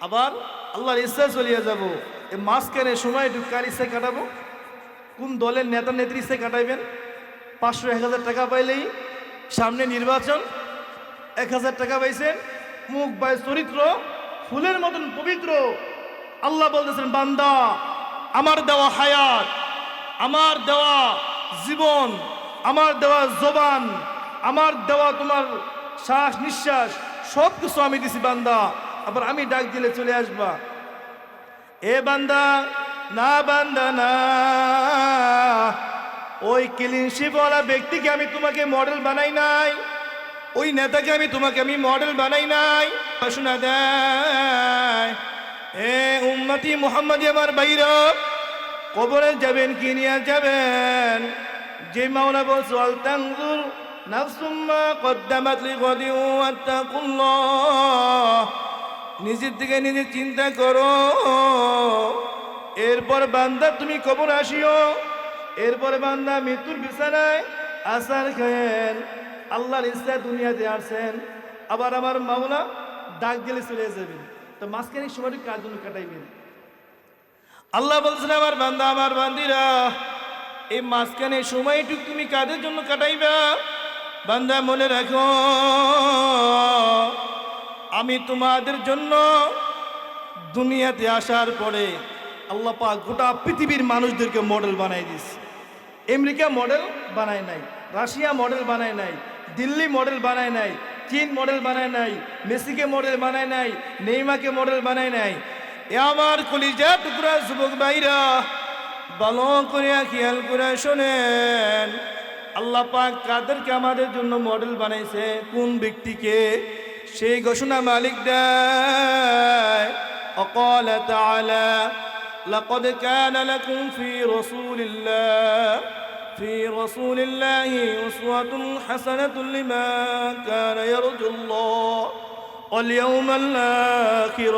আবার আল্লাহর ইচ্ছায় চলিয়ে যাব। এই মাঝখানে সময়টুকু কার ইচ্ছায় কাটাবো? কোন দলের নেতা নেত্রী ইচ্ছায় কাটাইবেন? 500-1000 টাকা পাইলেই সামনে নির্বাচন, 1000 টাকা পাইছেন, মুখ বাই চরিত্র ফুলের মতন পবিত্র। আল্লাহ বলতেছেন বান্দা আমার দেওয়া হায়াত, আমার দেওয়া জীবন, আমার দেওয়া জবান, আমার দেওয়া তোমার শ্বাস নিঃশ্বাস সব কিছু আমি দিছি বান্দা, আবার আমি ডাক দিলে চলে আসবা। এ বান্দা না, বান্দা না, ওই ক্লিনশিপওয়ালা ব্যক্তিকে আমি তোমাকে মডেল বানাই নাই, ওই নেতাকে আমি মডেল বানাই নাই। শোনা দেয়, এ উম্মতি মুহাম্মদি আমার বাইরা, কবরে যাবেন কি নিয়ে যাবেন? যে মাওলা বলছে আল তানজুর নাফসুম মা কদ্দামাত লিগাদিন ওয়াত্তাকুল্লাহ, নিজের দিকে নিজে চিন্তা করো। এরপর বান্দা তুমি কবর আসিও, এরপরে বান্দা মৃত্যুর বিছানায় আসার খায়েন। আল্লাহর ইচ্ছা দুনিয়াতে আসছেন, আবার আমার মাওলা ডাক দিলে চলে যাবেন। তো মাঝখানে সময়টা কার জন্য কাটাইবেন? আল্লাহ বলছেন আমার বান্দা আমার বান্দিরা, এই মাঝখানে সময়টুকু তুমি কাদের জন্য কাটাইবা? বান্দা মনে রাখো, আমি তোমাদের জন্য দুনিয়াতে আসার পরে আল্লাহ পাক গোটা পৃথিবীর মানুষদেরকে মডেল বানাই দিয়েছে। আমেরিকা মডেল বানায় নাই, রাশিয়া মডেল বানায় নাই, দিল্লি মডেল বানায় নাই, চীন মডেল বানায় নাই, মেসিকে মডেল বানায় নাই, নেইমাকে মডেল বানায় নাই। এ আমার কলিজা টুকরা যুবক ভাইরা, ভালো করে খেয়াল করে শোনেন, আল্লাহ পাক কাদেরকে আমাদের জন্য মডেল বানাইছে, কোন ব্যক্তিকে, সেই ঘোষণা মালিক দেয়। وقال تعالى لقد كان لكم في رسول الله أسوة حسنة لمن كان يرجو الله واليوم الآخر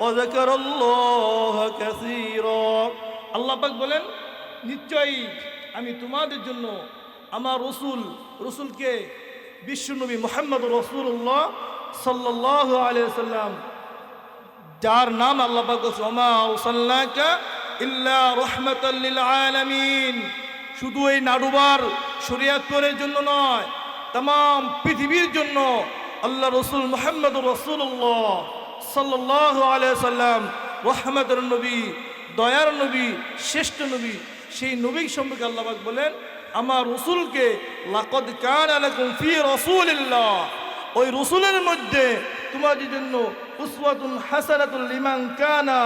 وذكر الله كثيرا। আল্লাহ পাক বলেন, নিশ্চয়ই আমি তোমাদের জন্য আমার রসুলকে বিশ্বনবী মুহাম্মদ রাসূলুল্লাহ সাল্লাল্লাহু আলাইহি ওয়াসাল্লাম, যার নাম আল্লাহ পাক বলেন ওমা আরসালনাকা ইল্লা রাহমাতাল লিল আলামিন, শুধু এই নাডুবার শরীয়তের জন্য নয়, तमाम পৃথিবীর জন্য আল্লাহ রসুল মুহাম্মদ রাসূলুল্লাহ সাল্লাল্লাহু আলাইহি ওয়াসাল্লাম রহমতের নবী, দয়ার নবী, শ্রেষ্ঠ নবী। সেই নবী সম্পর্কে আল্লাহ পাক বলেন আমার রসুলকে লাকাদ কানা লাকুম ফি রাসূলিল্লাহ, ওই রসুলের মধ্যে তোমাদের জন্য উসওয়াতুন হাসানাতুল লিমান কানা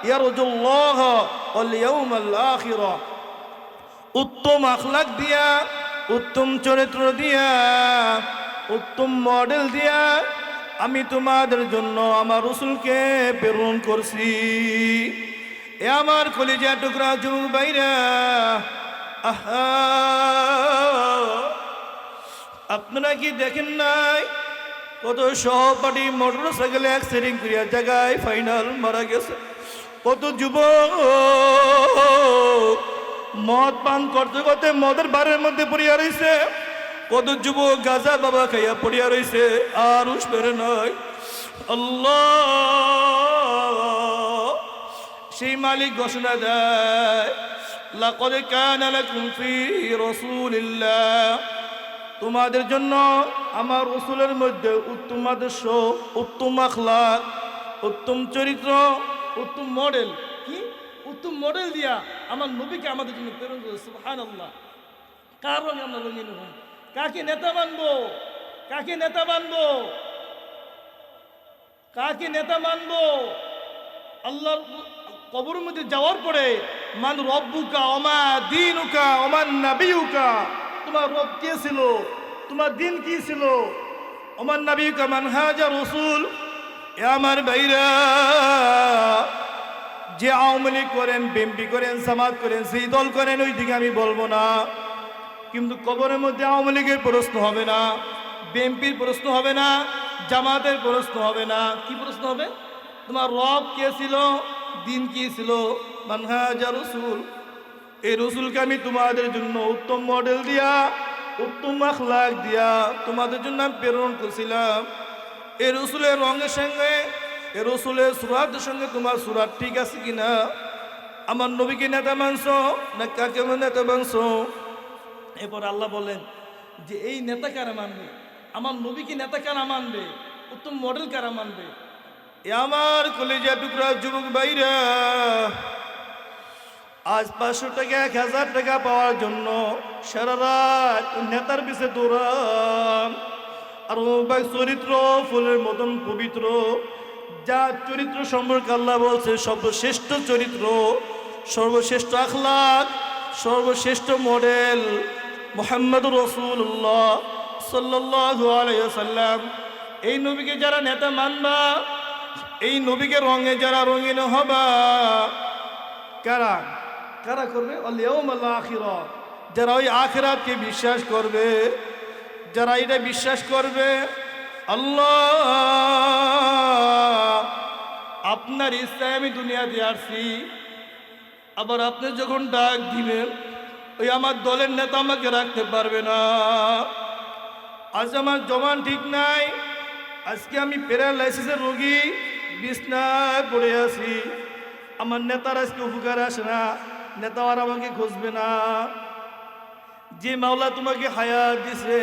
ইয়ারজুল্লাহ ওয়াল ইয়াউমাল আখির, উত্তম আখলাক দিয়া, উত্তম চরিত্র দিয়া, উত্তম মডেল দিয়া আমি তোমাদের জন্য আমার রসুলকে প্রেরণ করছি। এ আমার কলিজা টুকরা যুবক ভাইরা, আহা, আপনারা কি দেখেন নাই কত সহপাঠী মোটর সাইকেলে অ্যাক্সিডেন্ট করিয়া জায়গায় ফাইনাল মারা গেছে? কত যুবক মদ পান করতে করতে মদের বারের মধ্যে পড়িয়া রয়েছে, কত যুবক গাঁজা বাবা খাইয়া পড়িয়া রয়েছে, আর উস বেড়ে নয়। আল্লাহ সেই মালিক ঘোষণা দেয় লাকাদ কানা লাকুম ফি রাসূলিল্লাহ, তোমাদের জন্য আমার রসুলের মধ্যে উত্তম আদর্শ, উত্তম আখলাক, উত্তম চরিত্র, উত্তম মডেল। কি উত্তম মডেল দিয়া আমার নবীকে আমাদের জন্য প্রেরণ করেছে। সুবহানাল্লাহ। কার রঙে আমরা রঙিন হই? কাকে নেতা মানবো? কাকে নেতা মানবো? কাকে নেতা মানবো? আল্লাহর কবরের মধ্যে যাওয়ার পরে মান রব্বুকা ওমা দীনুকা ওমান নাবিয়ুকা, তোমার রব কে ছিল, তোমার দিন কি ছিল, ওমান নাবিয়ুকা মান হাজা রাসূল। এ আমার ভাইরা, যে আওয়ামী লীগ করেন, বিএনপি করেন, জামাত করেন, সেই দল করেন, ওই দিকে আমি বলবো না, কিন্তু কবরের মধ্যে আওয়ামী লীগের প্রশ্ন হবে না, বিএনপির প্রশ্ন হবে না, জামাতের প্রশ্ন হবে না। কি প্রশ্ন হবে? তোমার রব কে ছিল, দিন কি ছিল, মানহাজা রাসূল। এই রসুলকে আমি তোমাদের জন্য উত্তম মডেল দিয়া, উত্তম আখলাক দিয়া তোমাদের জন্য আমি প্রেরণ করছিলাম। এই রসুলের রঙের সঙ্গে, এই রসুলের সুরাতের সঙ্গে তোমার সুরাত ঠিক আছে কিনা? আমার নবীকে নেতা মানছো না কাকে নেতা মানছো? এরপর আল্লাহ বলেন যে এই নেতা কারা মানবে, আমার নবীকে নেতা কারা মানবে, উত্তম মডেল কারা মানবে? এ আমার কলিজা টুকরা যুবক ভাইরা, আজ 500 টাকা 1000 টাকা পাওয়ার জন্য সারা রাত নেতার পিছে দৌড়ান। আর চরিত্র ফুলের মতন পবিত্র, যার চরিত্র সম্পর্কে আল্লাহ বলছে সর্বশ্রেষ্ঠ চরিত্র, সর্বশ্রেষ্ঠ আখলাক, সর্বশ্রেষ্ঠ মডেল মুহাম্মদুর রাসূলুল্লাহ সাল্লাল্লাহু আলাইহি ওয়াসাল্লাম। এই নবীকে যারা নেতা মানবা, এই নবীকে রঙে যারা রঙিন হবা, কারা কারা করবে? আল ইয়াউমাল আখিরা, যারা ওই আখিরাতকে বিশ্বাস করবে, যারা এটা বিশ্বাস করবে আল্লাহ আপনার ইচ্ছায় আমি দুনিয়াতে আসছি, আবার আপনি যখন ডাক দিবেন ওই আমার দলের নেতা আমাকে রাখতে পারবে না। আজ আমার জমান ঠিক নাই, আজকে আমি প্যারালাইসিসের রোগী, বিছনায় পড়ে আছি, আমার নেতার আজকে উপকার আসে না, নেতা আর আমাকে খুঁজবে না। যে মাওলা তোমাকে হায়াত দিছে,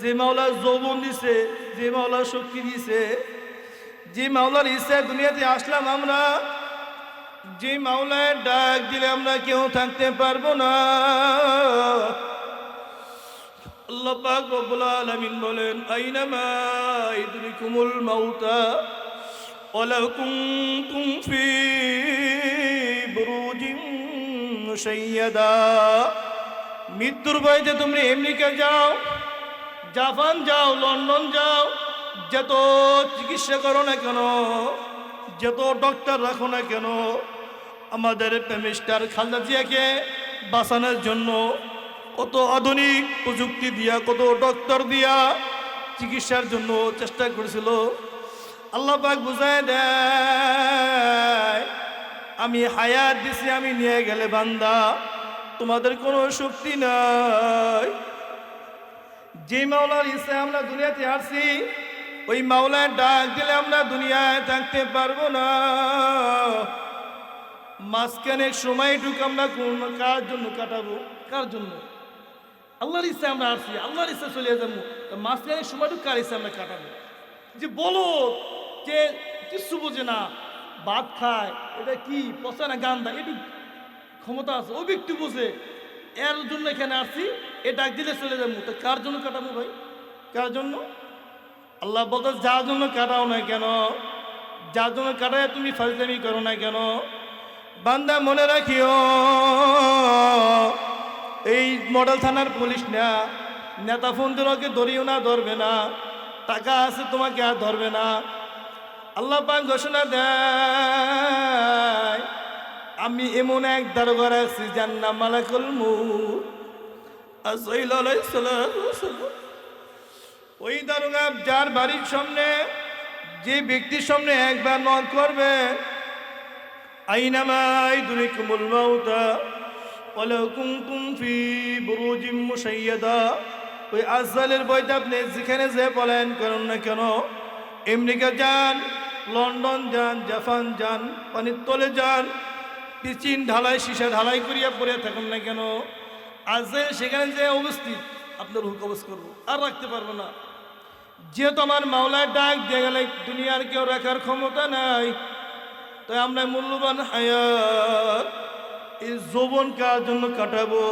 যে মাওলা যৌবন দিছে, যে মাওলা শক্তি দিছে, যে মাওলার ইচ্ছায় দুনিয়াতে আসলাম আমরা, যে মাওলায় ডাক দিলে আমরা কেউ থাকতে পারবো না। আল্লাহ পাক রব্বুল আলামিন বলেন, আইনামা ইদরিকুমুল মাউতা ওয়ালাউ কুনতুম ফি বুরুজিন মুশাইয়াদা। মৃত্যুর ভয়তে তুমি আমেরিকা যাও, জাপান যাও, লন্ডন যাও, যত চিকিৎসা করো না কেন, যত ডক্টর রাখো না কেন, আমাদের প্রেমিস্টার খালেদা জিয়াকে বাঁচানোর জন্য কত আধুনিক প্রযুক্তি দিয়া, কত ডক্টর দিয়া চিকিৎসার জন্য চেষ্টা করেছিল। আল্লাহ পাক বুঝায় দেয়, আমি হায়াত দিছি, আমি নিয়ে গেলে বান্দা তোমাদের কোনো শক্তি নাই। যে মাওলার ইচ্ছা আমরা দুনিয়াতে আসছি, ওই মাওলার ডাক দিলে আমরা দুনিয়ায় থাকতে পারবো না। মাঝখানে সময়টুকু আমরা কোন কার জন্য কাটাবো? কার জন্য? আল্লাহর ইচ্ছা আমরা আসছি, আল্লাহর ইচ্ছা চলে যাবো, মাঝখানে সময়টুকু কার ইচ্ছা আমরা কাটাবো? যে বলো যে কিছু বোঝে না, ভাত খায়, এটা কি পচা না গান্দা, এটু ক্ষমতা আছে, ও ব্যক্তি বোঝে, এর জন্য এখানে আসছি, এ ডাক দিলে চলে যাবো। তো কার জন্য কাটাবো ভাই? কার জন্য? আল্লাহ বলতে, যার জন্য কাটাও না কেন, যার জন্য কাটায় তুমি ফাজলামি করো না কেন, বান্দা মনে রাখিও, এই মডেল থানার পুলিশ না, নেতা ফোনদেরকে ধরিও না, ধরবে না, টাকা আছে তোমাকে আর ধরবে না। আল্লাহ পাক ঘোষণা দেয়, আমি এমন এক দারোগা রাখছি যার নাম মালাকুল মউত আজরাইল আলাইহিস সালাম। ওই দারোগা যার বাড়ির সামনে, যে ব্যক্তির সামনে একবার নক করবে, আইনামা ইদরিকুমুল মাউতা ওয়ালাউ কুনতুম ফি বুরুজিন মুশাইয়াদা, ওই আজরাইলের ভয়তে আপনি যেখানে যে বলেন করুন না কেন, আমেরিকা যান, লন্ডন যান, জাপান যান, পানির তলে যান, পিচিন ঢালাই, সীসা ঢালাই করিয়া পড়ে থাকুন না কেন, আজরাইল সেখানে যে অবস্থিত, আপনার হুক কবজ করবো, আর রাখতে পারবো না। যেহেতু আমার মাওলার ডাক দিয়ে গেলে দুনিয়ার কেউ রাখার ক্ষমতা নাই, তাই আমরা মূল্যবান হায়াত এই যৌবন কার জন্য কাটাবো?